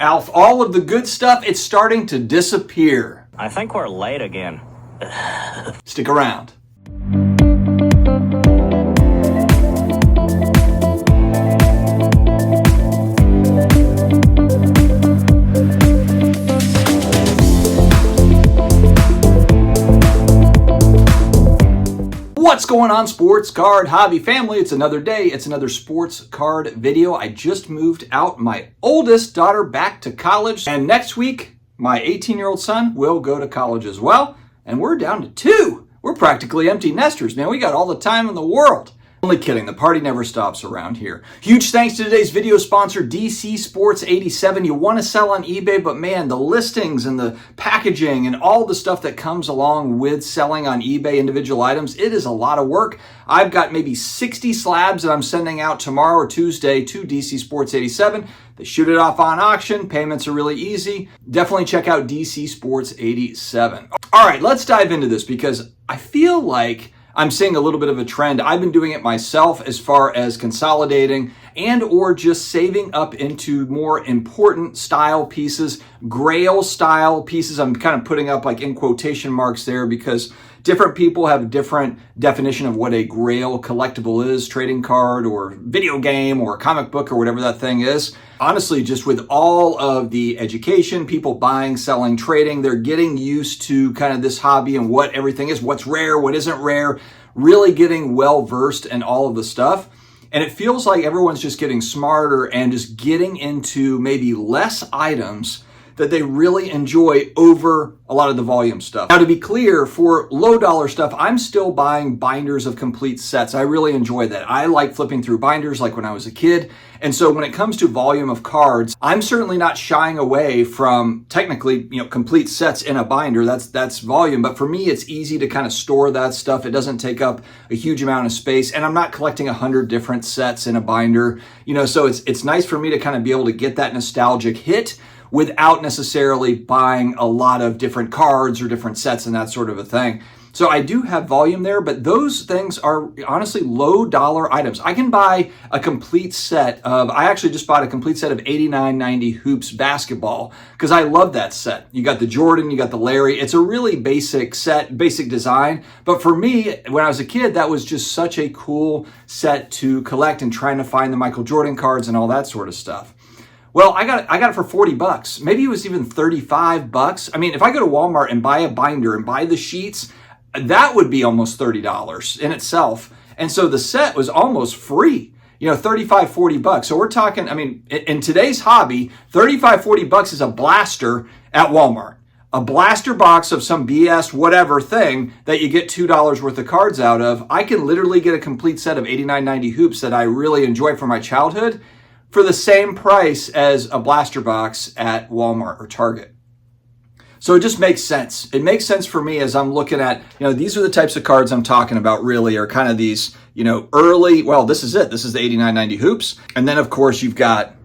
Alf, all of the good stuff, it's starting to disappear. I think we're late again. Stick around. What's going on, sports card hobby family? It's another day. It's another sports card video. I just moved out my oldest daughter back to college, and next week my 18-year-old son will go to college as well, and we're down to 2. We're practically empty nesters, man. We got all the time in the world. Only kidding, the party never stops around here. Huge thanks to today's video sponsor, DC Sports 87. You want to sell on eBay, but man, the listings and the packaging and all the stuff that comes along with selling on eBay individual items, it is a lot of work. I've got maybe 60 slabs that I'm sending out tomorrow or Tuesday to DC Sports 87. They shoot it off on auction. Payments are really easy. Definitely check out DC Sports 87. All right, let's dive into this because I feel like I'm seeing a little bit of a trend. I've been doing it myself as far as consolidating and or just saving up into more important style pieces, grail style pieces. I'm kind of putting up like in quotation marks there because different people have a different definition of what a grail collectible is, trading card or video game or comic book or whatever that thing is. Honestly, just with all of the education, people buying, selling, trading, they're getting used to kind of this hobby and what everything is, what's rare, what isn't rare, really getting well versed in all of the stuff. And it feels like everyone's just getting smarter and just getting into maybe less items that they really enjoy over a lot of the volume stuff. Now, to be clear, for low dollar stuff, I'm still buying binders of complete sets. I really enjoy that. I like flipping through binders like when I was a kid. And so when it comes to volume of cards, I'm certainly not shying away from technically, complete sets in a binder. That's volume. But for me, it's easy to kind of store that stuff. It doesn't take up a huge amount of space. And I'm not collecting 100 different sets in a binder. So it's nice for me to kind of be able to get that nostalgic hit without necessarily buying a lot of different cards or different sets and that sort of a thing. So I do have volume there, but those things are honestly low dollar items. I can buy a complete set of, I actually just bought a complete set of 89-90 Hoops basketball because I love that set. You got the Jordan, you got the Larry. It's a really basic set, basic design. But for me, when I was a kid, that was just such a cool set to collect and trying to find the Michael Jordan cards and all that sort of stuff. Well, I got it for $40. Maybe it was even $35. I mean, if I go to Walmart and buy a binder and buy the sheets, that would be almost $30 in itself. And so the set was almost free, $35, $40. So we're talking, in today's hobby, $35, $40 is a blaster at Walmart. A blaster box of some BS whatever thing that you get $2 worth of cards out of. I can literally get a complete set of 89-90 Hoops that I really enjoy from my childhood for the same price as a blaster box at Walmart or Target. So it just makes sense. It makes sense for me as I'm looking at, these are the types of cards I'm talking about really are kind of these, early, well, this is it. This is the 89-90 Hoops. And then, of course, you've got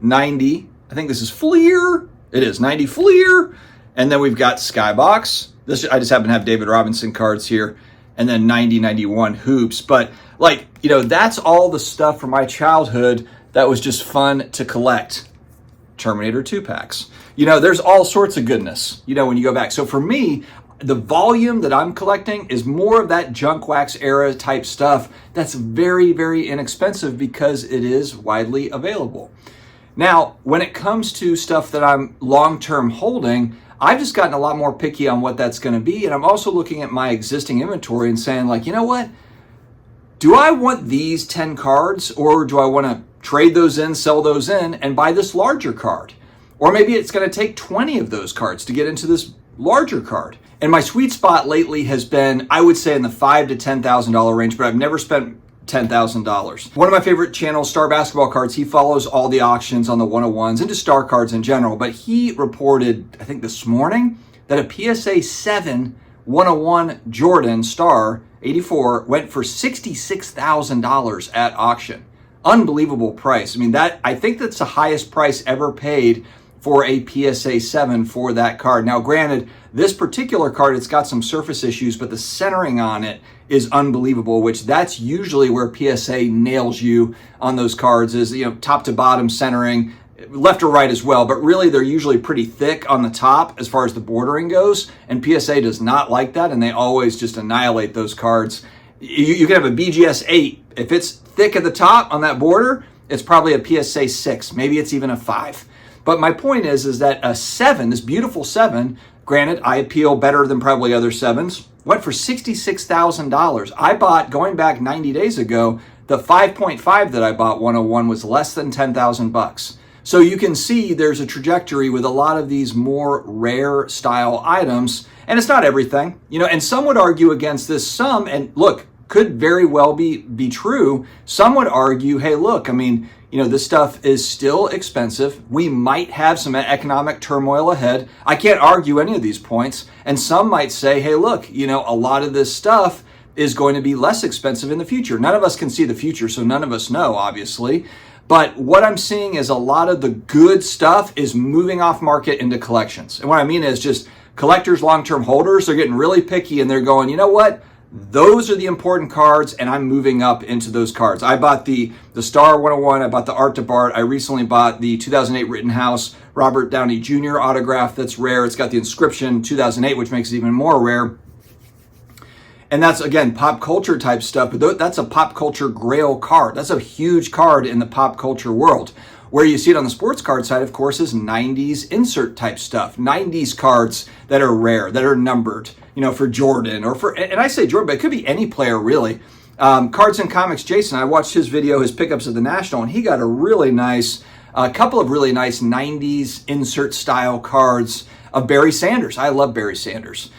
90, I think this is Fleer. It is 90 Fleer. And then we've got Skybox. This, I just happen to have David Robinson cards here. And then 90-91 Hoops. But that's all the stuff from my childhood that was just fun to collect. Terminator 2-packs. There's all sorts of goodness, when you go back. So for me, the volume that I'm collecting is more of that junk wax era type stuff that's very, very inexpensive because it is widely available. Now, when it comes to stuff that I'm long-term holding, I've just gotten a lot more picky on what that's going to be. And I'm also looking at my existing inventory and saying like, you know what? Do I want these 10 cards or do I want to trade those in, sell those in, and buy this larger card? Or maybe it's going to take 20 of those cards to get into this larger card. And my sweet spot lately has been, I would say, in the $5,000 to $10,000 range, but I've never spent $10,000. One of my favorite channels, Star Basketball Cards, he follows all the auctions on the 101s and just Star cards in general, but he reported, I think this morning, that a PSA 7 101 Jordan Star 84 went for $66,000 at auction. Unbelievable price. I think that's the highest price ever paid for a PSA 7 for that card. Now, granted, this particular card, it's got some surface issues, but the centering on it is unbelievable, which that's usually where PSA nails you on those cards is, top to bottom centering. left or right as well, but really they're usually pretty thick on the top as far as the bordering goes, and PSA does not like that, and they always just annihilate those cards. You can have a BGS 8. If it's thick at the top on that border, it's probably a PSA 6. Maybe it's even a 5. But my point is that a 7, this beautiful 7, granted, I appeal better than probably other 7s, went for $66,000. I bought, going back 90 days ago, the 5.5 that I bought 101 was less than 10,000 bucks. So you can see there's a trajectory with a lot of these more rare style items, and it's not everything, and some would argue against this. Some, and look, could very well be true. Some would argue, hey, look, this stuff is still expensive. We might have some economic turmoil ahead. I can't argue any of these points. And some might say, hey, look, a lot of this stuff is going to be less expensive in the future. None of us can see the future, so none of us know, obviously. But what I'm seeing is a lot of the good stuff is moving off market into collections. And what I mean is just collectors, long-term holders, they're getting really picky and they're going, you know what? Those are the important cards, and I'm moving up into those cards. I bought the Star 101. I bought the Art to Bart. I recently bought the 2008 Rittenhouse Robert Downey Jr. autograph that's rare. It's got the inscription 2008, which makes it even more rare. And that's, again, pop culture type stuff, but that's a pop culture grail card. That's a huge card in the pop culture world. Where you see it on the sports card side, of course, is 90s insert type stuff. 90s cards that are rare, that are numbered, for Jordan and I say Jordan, but it could be any player really. Cards and Comics Jason, I watched his video, his pickups at the National, and he got a couple of really nice 90s insert style cards of Barry Sanders. I love Barry Sanders.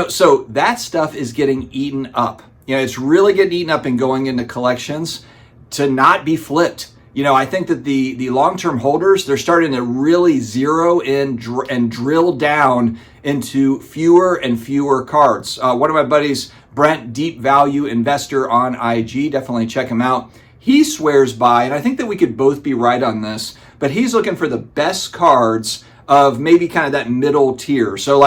So that stuff is getting eaten up. It's really getting eaten up and going into collections to not be flipped. I think that the long-term holders, they're starting to really zero in and drill down into fewer and fewer cards. One of my buddies, Brent, Deep Value Investor on IG, definitely check him out. He swears by, and I think that we could both be right on this, but he's looking for the best cards of maybe kind of that middle tier. So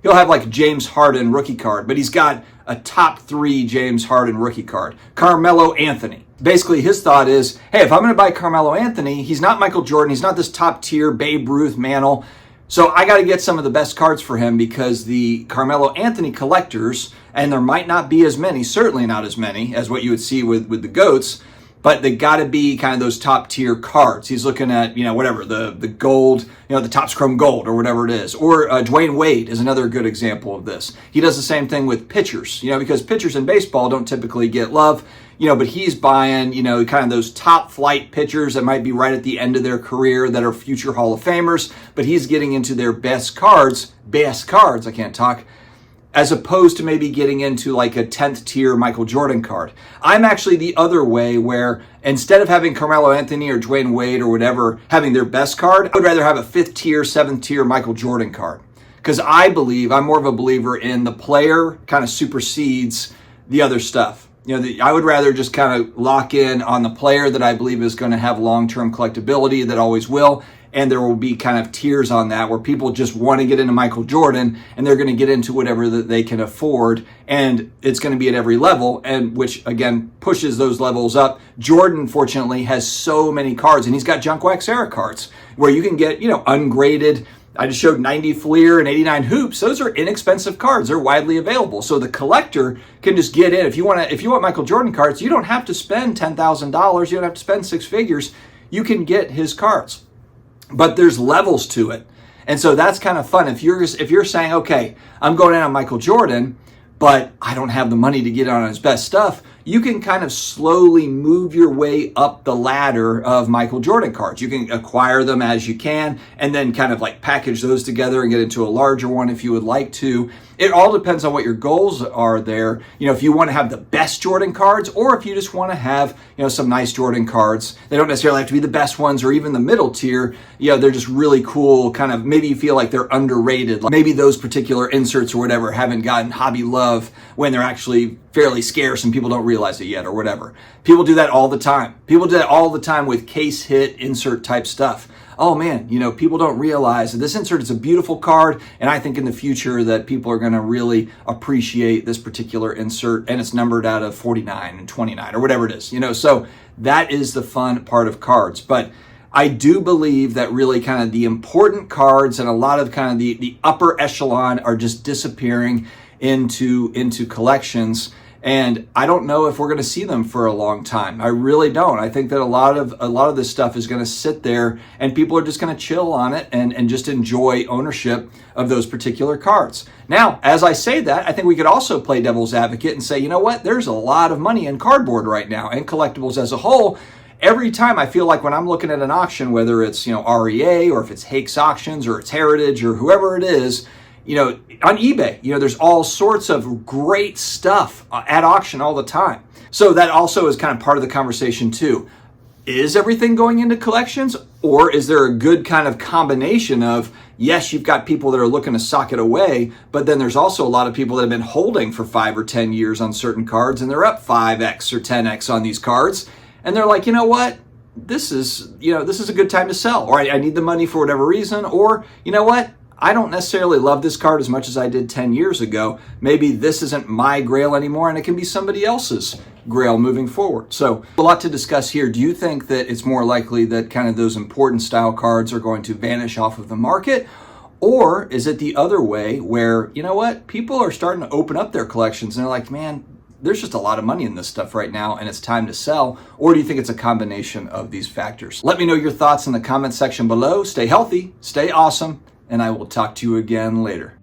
he'll have James Harden rookie card, but he's got a top 3 James Harden rookie card. Carmelo Anthony. Basically, his thought is, hey, if I'm going to buy Carmelo Anthony, he's not Michael Jordan, he's not this top tier Babe Ruth Mantle, so I got to get some of the best cards for him because the Carmelo Anthony collectors, and there might not be as many, certainly not as many as what you would see with the GOATs, but they got to be kind of those top tier cards. He's looking at, whatever, the gold, the Topps Chrome Gold or whatever it is. Or Dwayne Wade is another good example of this. He does the same thing with pitchers, because pitchers in baseball don't typically get love, but he's buying, kind of those top flight pitchers that might be right at the end of their career that are future Hall of Famers, but he's getting into their best cards, I can't talk, as opposed to maybe getting into a 10th tier Michael Jordan card. I'm actually the other way where instead of having Carmelo Anthony or Dwayne Wade or whatever having their best card, I would rather have a 5th tier, 7th tier Michael Jordan card. Because I'm more of a believer in the player kind of supersedes the other stuff. I would rather just kind of lock in on the player that I believe is going to have long-term collectability, that always will. And there will be kind of tiers on that where people just want to get into Michael Jordan and they're going to get into whatever that they can afford. And it's going to be at every level, and which again pushes those levels up. Jordan, fortunately, has so many cards, and he's got junk wax era cards where you can get, ungraded. I just showed 90 Fleer and 89 Hoops. Those are inexpensive cards. They're widely available. So the collector can just get in. If you want Michael Jordan cards, you don't have to spend $10,000. You don't have to spend 6 figures. You can get his cards. But there's levels to it. And so that's kind of fun. If you're saying, okay, I'm going in on Michael Jordan, but I don't have the money to get on his best stuff, you can kind of slowly move your way up the ladder of Michael Jordan cards. You can acquire them as you can and then kind of package those together and get into a larger one if you would like to. It all depends on what your goals are there. If you want to have the best Jordan cards or if you just want to have, some nice Jordan cards. They don't necessarily have to be the best ones or even the middle tier. They're just really cool, kind of maybe you feel like they're underrated. Maybe those particular inserts or whatever haven't gotten hobby love when they're actually fairly scarce and people don't realize it yet or whatever. People do that all the time. People do that all the time with case hit insert type stuff. Oh man, people don't realize that this insert is a beautiful card, and I think in the future that people are going to really appreciate this particular insert, and it's numbered out of 49 and 29 or whatever it is, so that is the fun part of cards. But I do believe that really kind of the important cards and a lot of kind of the upper echelon are just disappearing into collections. And I don't know if we're going to see them for a long time. I really don't. I think that a lot of this stuff is going to sit there and people are just going to chill on it and just enjoy ownership of those particular cards. Now, as I say that, I think we could also play devil's advocate and say, you know what? There's a lot of money in cardboard right now and collectibles as a whole. Every time I feel like when I'm looking at an auction, whether it's, REA or if it's Hakes Auctions or it's Heritage or whoever it is, on eBay, there's all sorts of great stuff at auction all the time. So that also is kind of part of the conversation too. Is everything going into collections, or is there a good kind of combination of, yes, you've got people that are looking to sock it away, but then there's also a lot of people that have been holding for 5 or 10 years on certain cards and they're up 5x or 10x on these cards. And they're like, you know what? This is a good time to sell, or I need the money for whatever reason, or you know what? I don't necessarily love this card as much as I did 10 years ago. Maybe this isn't my grail anymore and it can be somebody else's grail moving forward. So a lot to discuss here. Do you think that it's more likely that kind of those important style cards are going to vanish off of the market? Or is it the other way where, you know what, people are starting to open up their collections and they're like, man, there's just a lot of money in this stuff right now and it's time to sell? Or do you think it's a combination of these factors? Let me know your thoughts in the comment section below. Stay healthy, stay awesome, and I will talk to you again later.